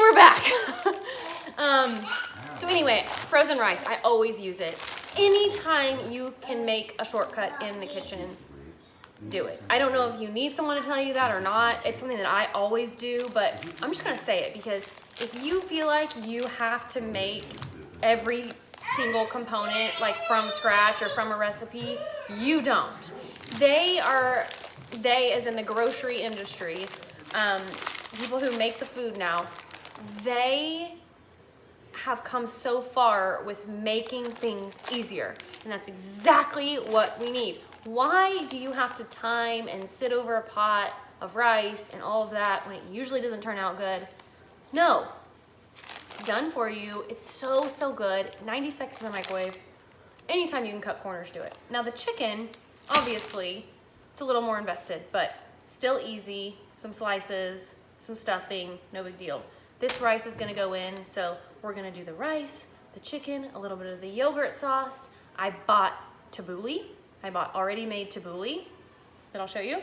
we're back. So anyway, frozen rice, I always use it. Anytime you can make a shortcut in the kitchen, do it. I don't know if you need someone to tell you that or not. It's something that I always do, but I'm just gonna say it because if you feel like you have to make every single component like from scratch or from a recipe, you don't. They as in the grocery industry, people who make the food now, they have come so far with making things easier. And that's exactly what we need. Why do you have to time and sit over a pot of rice and all of that when it usually doesn't turn out good? No, it's done for you. It's so, so good. 90 seconds in the microwave. Anytime you can cut corners, do it. Now the chicken, obviously, it's a little more invested, but still easy. Some slices, some stuffing, no big deal. This rice is gonna go in, so we're gonna do the rice, the chicken, a little bit of the yogurt sauce. I bought tabbouleh. I bought already made tabbouleh that I'll show you.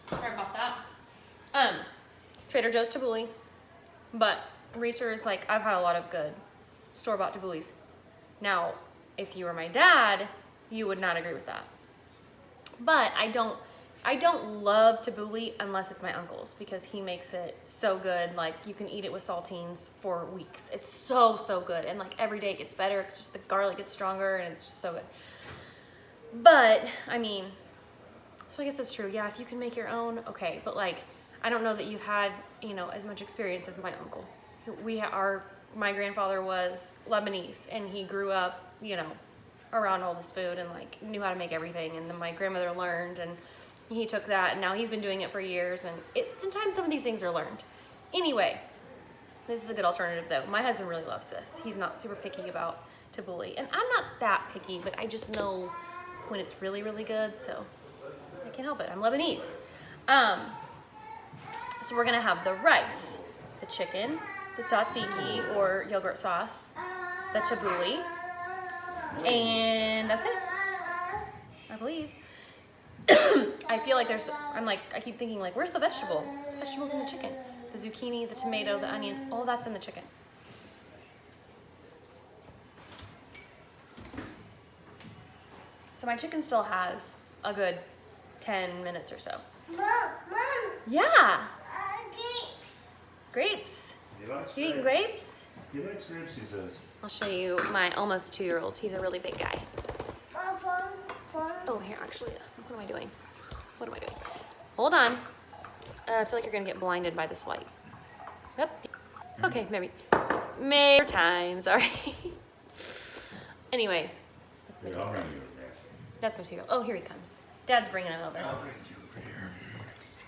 Sorry about that. Trader Joe's tabbouleh, but Reese's, like, I've had a lot of good store-bought tabboulehs. Now, if you were my dad, you would not agree with that. But I don't love tabbouleh unless it's my uncle's because he makes it so good. Like, you can eat it with saltines for weeks. It's so, so good. And like every day it gets better. It's just the garlic gets stronger and it's just so good. But I mean, so I guess that's true. Yeah, if you can make your own, okay. But like, I don't know that you've had, you know, as much experience as my uncle. My grandfather was Lebanese and he grew up, you know, around all this food and like knew how to make everything. And then my grandmother learned and he took that and now he's been doing it for years. And sometimes some of these things are learned. Anyway, this is a good alternative though. My husband really loves this. He's not super picky about tabbouleh. And I'm not that picky, but I just know when it's really, really good. So I can't help it. I'm Lebanese. So we're gonna have the rice, the chicken, the tzatziki or yogurt sauce, the tabbouleh, and that's it, I believe. I feel like I keep thinking like, where's the vegetable? Vegetables in the chicken. The zucchini, the tomato, the onion, all that's in the chicken. So my chicken still has a good 10 minutes or so. Mom. Yeah. Grapes. You eating grapes? He likes grapes, he says. I'll show you my almost 2-year-old. He's a really big guy. Oh, here, actually, what am I doing? What am I doing? Hold on. I feel like you're gonna get blinded by this light. Yep. Okay, maybe time, sorry. Anyway, that's my 2-year-old. That's my 2-year-old. Oh, here he comes. Dad's bringing him over. I'll bring you over here.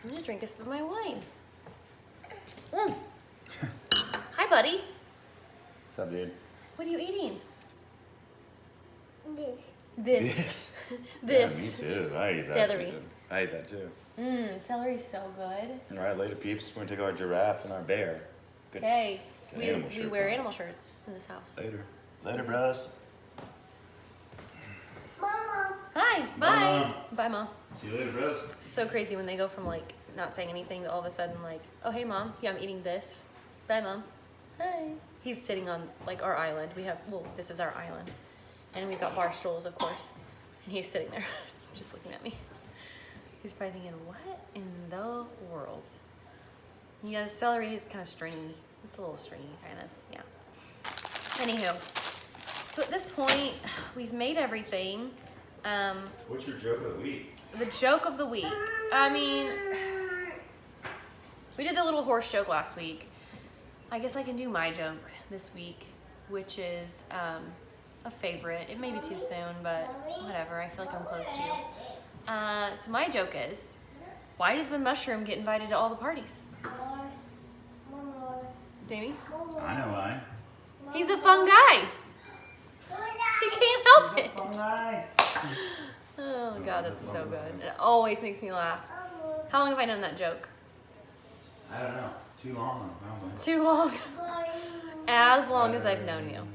I'm gonna drink a sip of my wine. Hi, buddy. What's up, dude? What are you eating? This. This. Yeah, me too. I eat that Celery. too. I eat that too. Celery's so good. All right, later, peeps. We're gonna take our giraffe and our bear. Good. Okay. Good We animal shirts wear on. animal shirts in this house. Later, bros. Mama. Hi. Bye, Bye. Mom. Bye, Mom. See you later, bros. So crazy when they go from like not saying anything to all of a sudden like, oh, hey, Mom. Yeah, I'm eating this. Bye, Mom. Hi. He's sitting on like our island. This is our island. And we've got bar stools, of course. And he's sitting there just looking at me. He's probably thinking, what in the world? Yeah, the celery is kind of stringy. It's a little stringy, kind of, yeah. Anywho, so at this point, we've made everything. What's your joke of the week? The joke of the week. I mean, we did the little horse joke last week. I guess I can do my joke this week, which is a favorite. It may be too soon, but whatever. I feel like I'm close to. So my joke is, why does the mushroom get invited to all the parties? Jamie? I know why. He's a fun guy. He can't help it. Oh God, it's so good. It always makes me laugh. How long have I known that joke? I don't know. Too long, probably. Too long. As long as I've known you.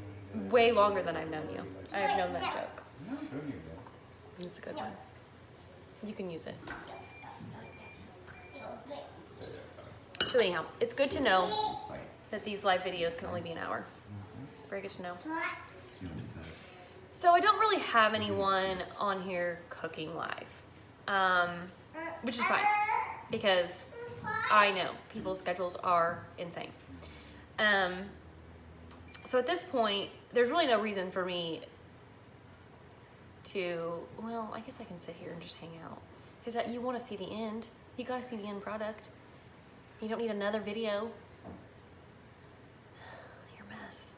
Way longer than I've known you. I've known that joke. No, don't use that. It's a good one. You can use it. So anyhow, it's good to know that these live videos can only be an hour. It's very good to know. So I don't really have anyone on here cooking live, which is fine because I know people's schedules are insane. So at this point, there's really no reason for me to, well, I guess I can sit here and just hang out because you want to see the end. You got to see the end product. You don't need another video. You're a mess.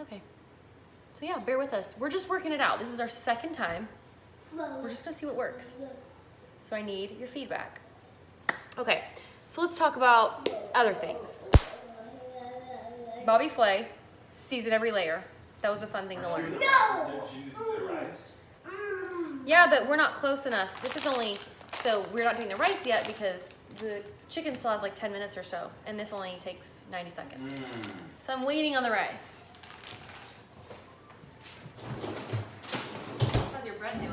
Okay. So yeah, bear with us. We're just working it out. This is our second time. We're just gonna see what works. So I need your feedback. Okay, so let's talk about other things. Bobby Flay, season every layer. That was a fun thing to learn. Did you do the rice? Yeah, but we're not close enough. This is only, so we're not doing the rice yet because the chicken still has like 10 minutes or so, and this only takes 90 seconds. So I'm waiting on the rice. How's your bread doing?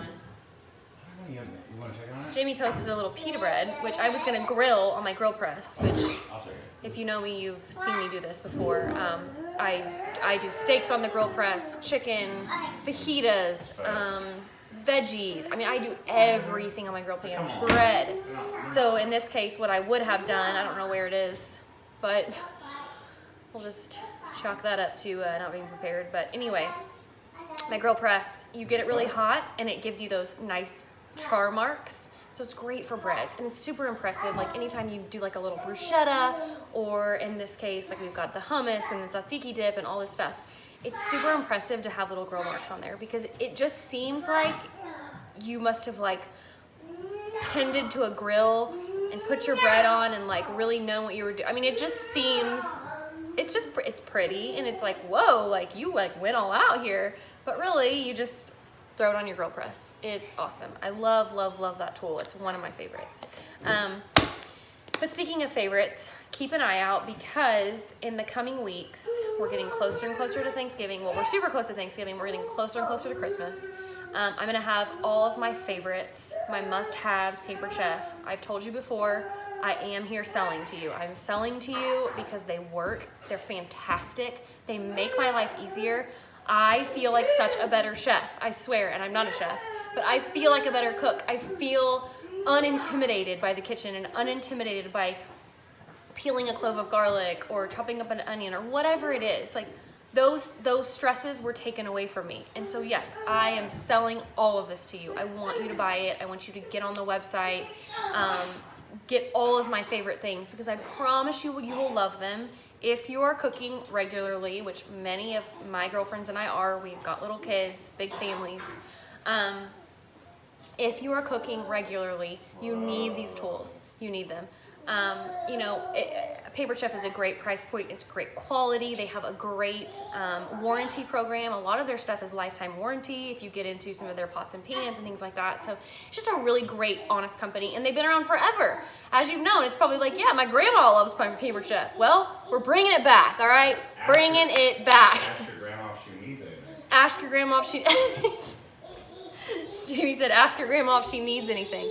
You want to check on it? Jamie toasted a little pita bread, which I was gonna grill on my grill press, which I'll check it. if you know me, you've seen me do this before. I do steaks on the grill press, chicken, fajitas, veggies. I mean, I do everything on my grill pan, bread. So in this case, what I would have done, I don't know where it is, but we'll just chalk that up to not being prepared. But anyway, my grill press, you get it really hot and it gives you those nice char marks. So it's great for breads and it's super impressive. Like anytime you do like a little bruschetta, or in this case, like we've got the hummus and the tzatziki dip and all this stuff. It's super impressive to have little grill marks on there because it just seems like you must have like tended to a grill and put your bread on and like really know what you were doing. I mean, it just seems, it's pretty and it's like, whoa, like you like went all out here, but really you just throw it on your grill press. It's awesome. I love, love, love that tool. It's one of my favorites. But speaking of favorites, keep an eye out because in the coming weeks, we're getting closer and closer to Thanksgiving. Well, we're super close to Thanksgiving. We're getting closer and closer to Christmas. I'm gonna have all of my favorites, my must-haves, Paper Chef. I've told you before, I am here selling to you. I'm selling to you because they work. They're fantastic. They make my life easier. I feel like such a better chef, I swear, and I'm not a chef, but I feel like a better cook. I feel unintimidated by the kitchen and unintimidated by peeling a clove of garlic or chopping up an onion or whatever it is. Like those stresses were taken away from me. And so yes, I am selling all of this to you. I want you to buy it. I want you to get on the website, get all of my favorite things because I promise you will love them. If you are cooking regularly, which many of my girlfriends and I are, we've got little kids, big families. If you are cooking regularly, you need these tools. You need them. You know, Paper Chef is a great price point. It's great quality. They have a great warranty program. A lot of their stuff is lifetime warranty if you get into some of their pots and pans and things like that. So it's just a really great, honest company. And they've been around forever. As you've known, it's probably like, yeah, my grandma loves Paper Chef. Well, we're bringing it back, all right? Bringing it back. Ask your grandma if she needs anything. Ask your grandma if she... Jamie said, ask your grandma if she needs anything.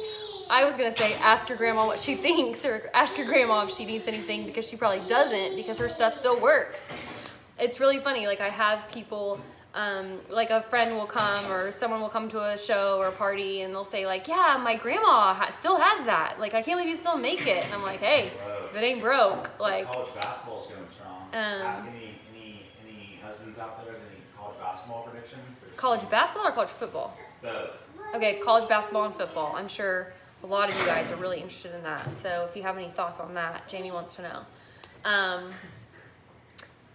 I was gonna say, ask your grandma what she thinks, or ask your grandma if she needs anything because she probably doesn't because her stuff still works. It's really funny, like I have people, like a friend will come or someone will come to a show or a party and they'll say like, yeah, my grandma still has that. Like, I can't believe you still make it. And I'm like, hey, if it ain't broke, like. College basketball's going strong. Ask any husbands out there, any college basketball predictions? College basketball or college football? Both. Okay, college basketball and football. I'm sure a lot of you guys are really interested in that. So if you have any thoughts on that, Jamie wants to know.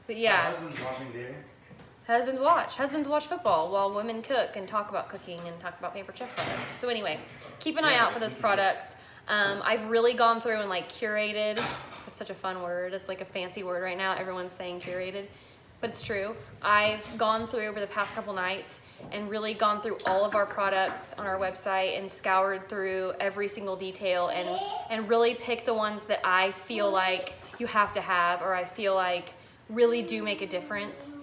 But yeah. Husbands watching video? Husbands watch football while women cook and talk about cooking and talk about Paper Chef products. So anyway, keep an eye out for those products. I've really gone through and like curated. It's such a fun word. It's like a fancy word right now. Everyone's saying curated, but it's true. I've gone through over the past couple nights and really gone through all of our products on our website and scoured through every single detail and really picked the ones that I feel like you have to have or I feel like really do make a difference.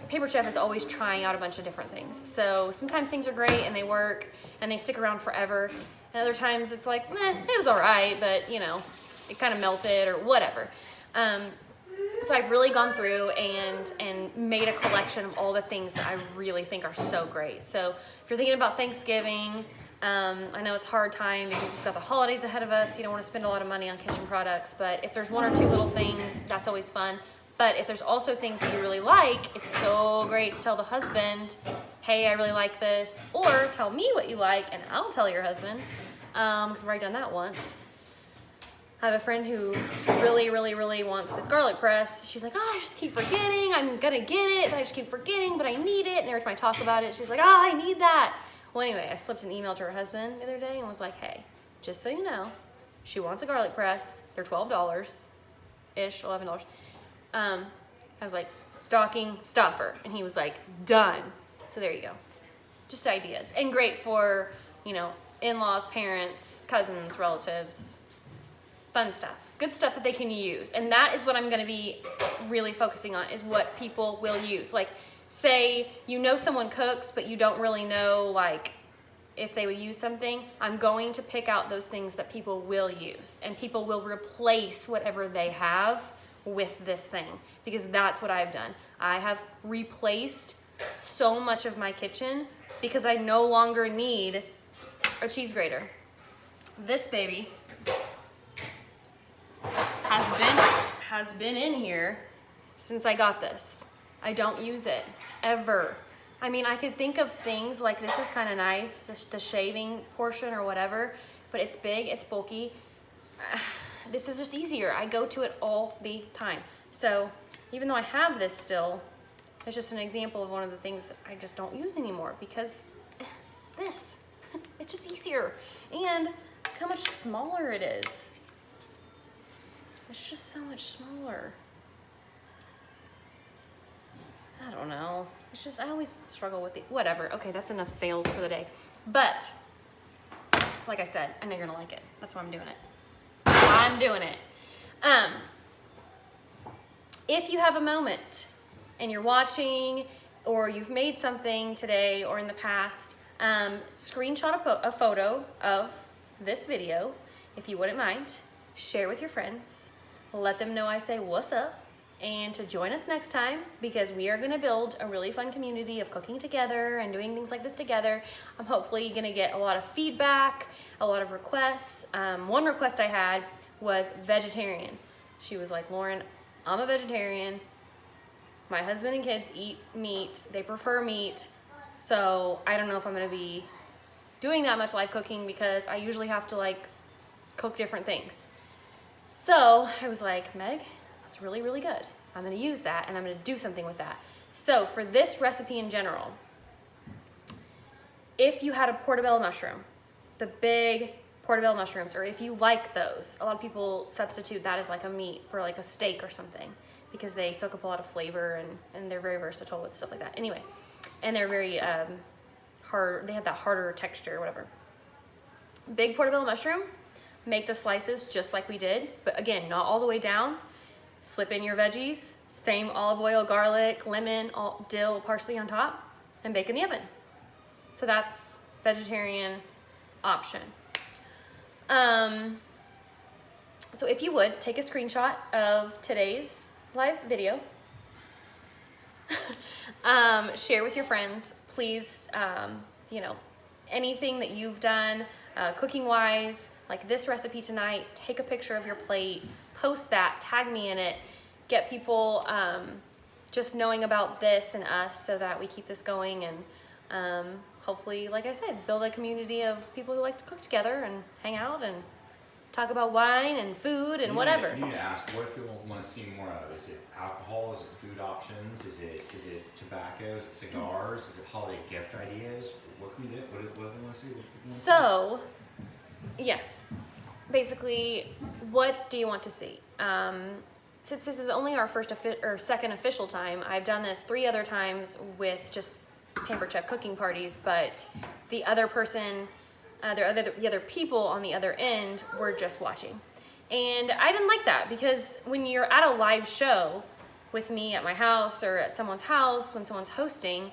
Paper Chef is always trying out a bunch of different things. So sometimes things are great and they work and they stick around forever. And other times it's like, it was all right, but you know, it kind of melted or whatever. So I've really gone through and made a collection of all the things that I really think are so great. So if you're thinking about Thanksgiving, I know it's a hard time because we've got the holidays ahead of us. You don't want to spend a lot of money on kitchen products, but if there's one or two little things, that's always fun. But if there's also things that you really like, it's so great to tell the husband, hey, I really like this, or tell me what you like and I'll tell your husband, because I've already done that once. I have a friend who really, really, really wants this garlic press. She's like, I just keep forgetting. I'm gonna get it, but I just keep forgetting, but I need it. And every time I talk about it, she's like, I need that. Well, anyway, I slipped an email to her husband the other day and was like, hey, just so you know, she wants a garlic press. They're $12-ish, $11. I was like, stocking stuffer. And he was like, done. So there you go. Just ideas. And great for, you know, in-laws, parents, cousins, relatives. Fun stuff. Good stuff that they can use. And that is what I'm going to be really focusing on, is what people will use. Like, say you know someone cooks, but you don't really know, like, if they would use something. I'm going to pick out those things that people will use. And people will replace whatever they have with this thing. Because that's what I've done. I have replaced so much of my kitchen because I no longer need a cheese grater. This baby has been in here since I got this. I don't use it ever. I mean, I could think of things like this is kind of nice, just the shaving portion or whatever, but it's big, it's bulky. This is just easier. I go to it all the time. So even though I have this still, it's just an example of one of the things that I just don't use anymore because this, it's just easier. And look how much smaller it is. It's just so much smaller. I don't know. It's just, I always struggle with it. Whatever. Okay, that's enough sales for the day. But, like I said, I know you're gonna like it. That's why I'm doing it. I'm doing it. If you have a moment and you're watching or you've made something today or in the past, screenshot a photo of this video, if you wouldn't mind. Share with your friends. Let them know I say what's up, and to join us next time because we are going to build a really fun community of cooking together and doing things like this together. I'm hopefully going to get a lot of feedback, a lot of requests. One request I had was vegetarian. She was like, Lauren, I'm a vegetarian. My husband and kids eat meat. They prefer meat. So I don't know if I'm going to be doing that much live cooking because I usually have to like cook different things. So I was like, Meg, that's really, really good. I'm gonna use that and I'm gonna do something with that. So for this recipe in general, if you had a portobello mushroom, the big portobello mushrooms, or if you like those, a lot of people substitute that as like a meat for like a steak or something because they soak up a lot of flavor and they're very versatile with stuff like that. Anyway, and they're very hard, they have that harder texture or whatever. Big portobello mushroom, make the slices just like we did, but again, not all the way down. Slip in your veggies, same olive oil, garlic, lemon, dill, parsley on top, and bake in the oven. So that's vegetarian option. So if you would, take a screenshot of today's live video. Share with your friends, please, you know, anything that you've done cooking-wise, like this recipe tonight, take a picture of your plate, post that, tag me in it, get people just knowing about this and us so that we keep this going and hopefully, like I said, build a community of people who like to cook together and hang out and talk about wine and food and whatever. You need to ask what people want to see more of. Is it alcohol? Is it food options? Is it tobacco? Is it cigars? Is it holiday gift ideas? What can we do? What do they want to see? So, yes, basically, what do you want to see? Since this is only our second official time, I've done this 3 other times with just Paper Chef cooking parties, but the other person, the other people on the other end were just watching. And I didn't like that because when you're at a live show, with me at my house or at someone's house when someone's hosting,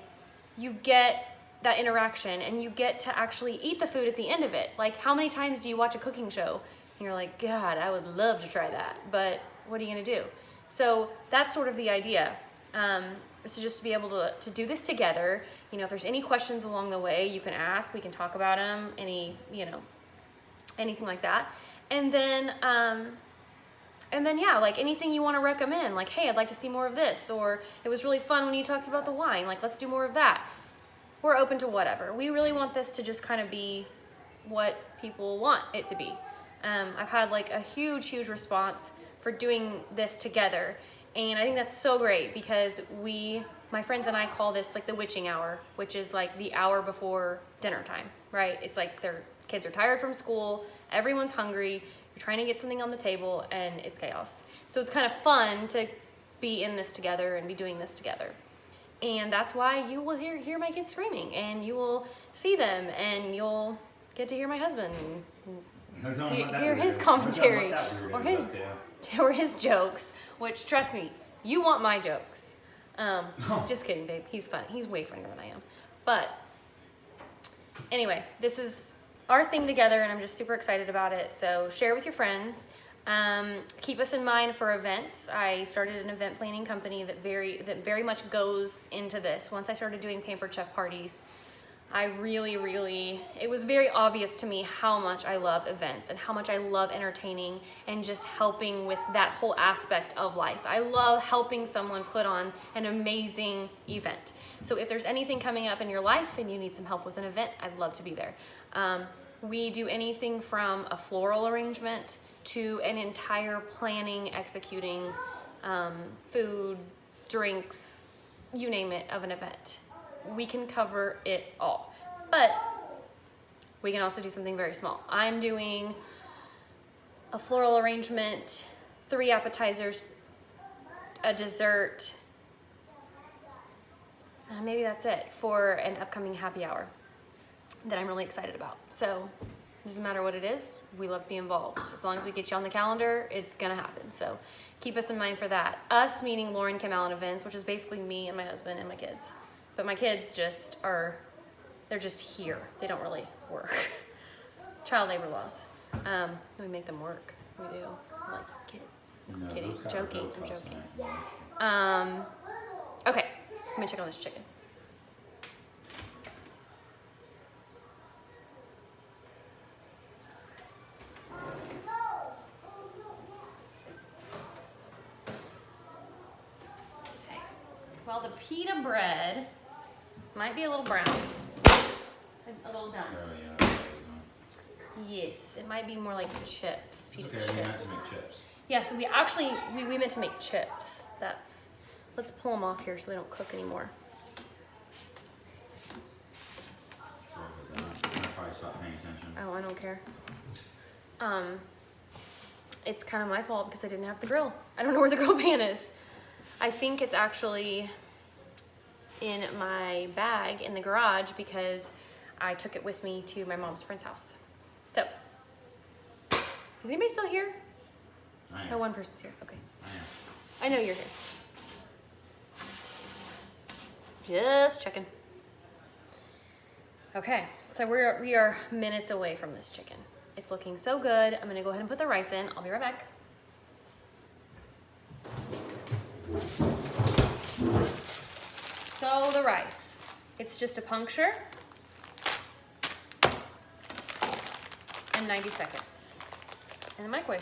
you get that interaction and you get to actually eat the food at the end of it. Like, how many times do you watch a cooking show and you're like, God, I would love to try that, but what are you gonna do? So that's sort of the idea, is to just be able to do this together. You know, if there's any questions along the way, you can ask, we can talk about them, anything like that. And then yeah, like anything you want to recommend, like, hey, I'd like to see more of this, or it was really fun when you talked about the wine, like, let's do more of that. We're open to whatever. We really want this to just kind of be what people want it to be. I've had like a huge response for doing this together. And I think that's so great because my friends and I call this like the witching hour, which is like the hour before dinner time, right? It's like their kids are tired from school, everyone's hungry, you're trying to get something on the table, and it's chaos. So it's kind of fun to be in this together and be doing this together. And that's why you will hear my kids screaming, and you will see them, and you'll get to hear my husband hear his commentary or his jokes, which, trust me, you want my jokes. Just kidding, babe. He's fun. He's way funnier than I am. But anyway, this is our thing together, and I'm just super excited about it. So share with your friends. Keep us in mind for events. I started an event planning company that very much goes into this. Once I started doing Pampered Chef parties, I really, it was very obvious to me how much I love events and how much I love entertaining and just helping with that whole aspect of life. I love helping someone put on an amazing event. So if there's anything coming up in your life and you need some help with an event, I'd love to be there. We do anything from a floral arrangement to an entire planning, executing, food, drinks, you name it, of an event. We can cover it all, but we can also do something very small. I'm doing a floral arrangement, 3 appetizers, a dessert, and maybe that's it for an upcoming happy hour that I'm really excited about. So it doesn't matter what it is, we love to be involved. As long as we get you on the calendar, it's gonna happen. So keep us in mind for that. Us meaning Lauren Kim Allen Events, which is basically me and my husband and my kids. But my kids they're just here. They don't really work. Child labor laws. We make them work. We do. Like, kidding, joking, I'm joking. Okay, let me check on this chicken. Okay, well, the pita bread might be a little brown, a little done. Oh, yeah. Yes, it might be more like chips, pita Okay, chips. we meant to make chips. Yeah, so we meant to make chips. Let's pull them off here so they don't cook anymore. Sorry about that. I probably stopped paying attention. Oh, I don't care. It's kind of my fault because I didn't have the grill. I don't know where the grill pan is. I think it's actually in my bag in the garage because I took it with me to my mom's friend's house. So, is anybody still here? I am. No, one person's here. Okay. I am. I know you're here. Just checking. Okay, so we are minutes away from this chicken. It's looking so good. I'm gonna go ahead and put the rice in. I'll be right back. So the rice, it's just a puncture and 90 seconds in the microwave.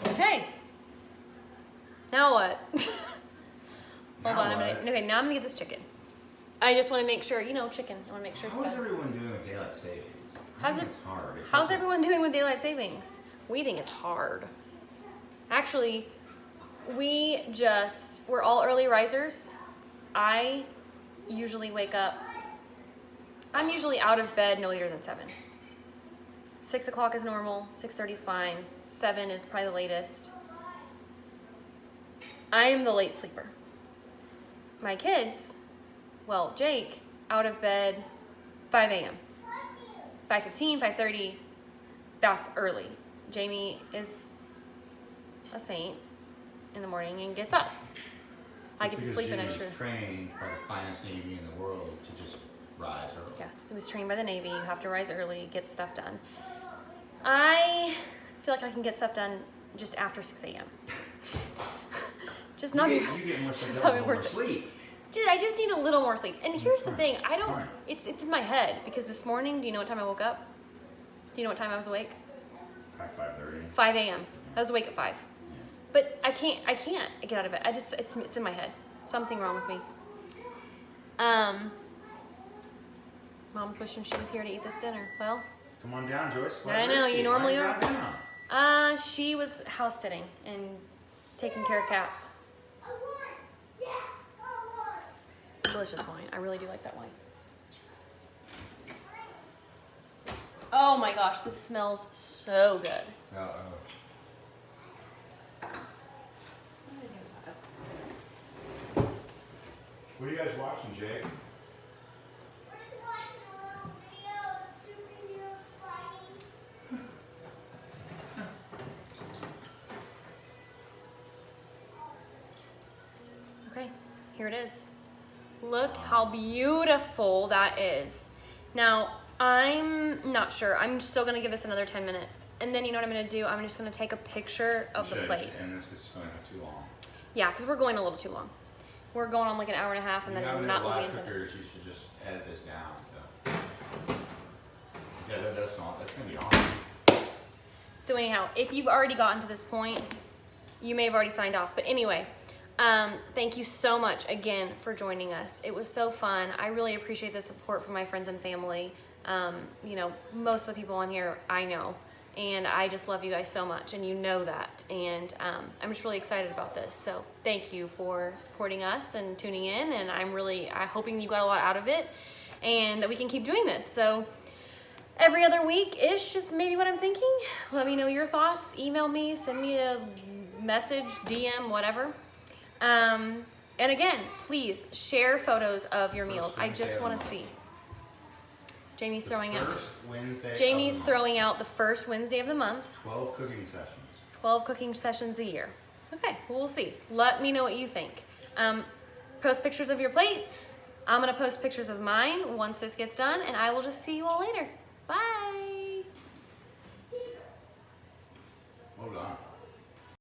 Okay, now what? Hold on a minute. Okay, now I'm gonna get this chicken. I just want to make sure, chicken. I want to make sure it's How's done. everyone doing with daylight savings? How's It's hard. How's everyone doing with daylight savings? We think it's hard. Actually, we're all early risers. I usually wake up, I'm usually out of bed no later than 7. 6 o'clock is normal, 6:30 is fine, 7 is probably the latest. I am the late sleeper. My kids, well, Jake, out of bed 5 a.m. 5:15, 5:30, that's early. Jamie is a saint in the morning and gets up. I get to sleep an extra. Jamie's trained by the finest Navy in the world to just rise early. Yes, it was trained by the Navy. You have to rise early, get stuff done. I feel like I can get stuff done just after 6 a.m. Just not You before. get more sleep, not more before 6. sleep. I just need a little more sleep. And here's the fine. thing, I don't, Fine. it's in my head because this morning, do you know what time I woke up? Do you know what time I was awake? By 5:30. 5 a.m. I was awake at 5. Yeah. But I can't get out of bed. It's in my head. Something wrong with me. Mom's wishing she was here to eat this dinner. Well, Come on down, Joyce. I know, Where is you she? normally Why are. you not down? she was house sitting and taking care of cats. Delicious wine. I really do like that wine. Oh my gosh, this smells so good. What are you guys watching, Jake? Okay, here it is. Look how beautiful that is. Now, I'm not sure. I'm still gonna give this another 10 minutes. And then you know what I'm gonna do? I'm just gonna take a picture of the plate. And this is going on too long. Yeah, because we're going a little too long. We're going on like an hour and a half, and If you that's have not any what we live intended. cookers, you should just edit this down. So. Yeah, that's gonna be awesome. So anyhow, if you've already gotten to this point, you may have already signed off. But anyway, thank you so much again for joining us. It was so fun. I really appreciate the support from my friends and family. You know, most of the people on here I know, and I just love you guys so much, and you know that. And I'm just really excited about this. So thank you for supporting us and tuning in. And I'm hoping you got a lot out of it, and that we can keep doing this. So every other week-ish is maybe what I'm thinking. Let me know your thoughts. Email me, send me a message, DM, whatever. And again, please share photos of your meals. I just want to see. Jamie's throwing out. First Wednesday. Jamie's of the month. throwing out the first Wednesday of the month. 12 cooking sessions. 12 cooking sessions a year. Okay, well, we'll see. Let me know what you think. Post pictures of your plates. I'm gonna post pictures of mine once this gets done, and I will just see you all later. Bye.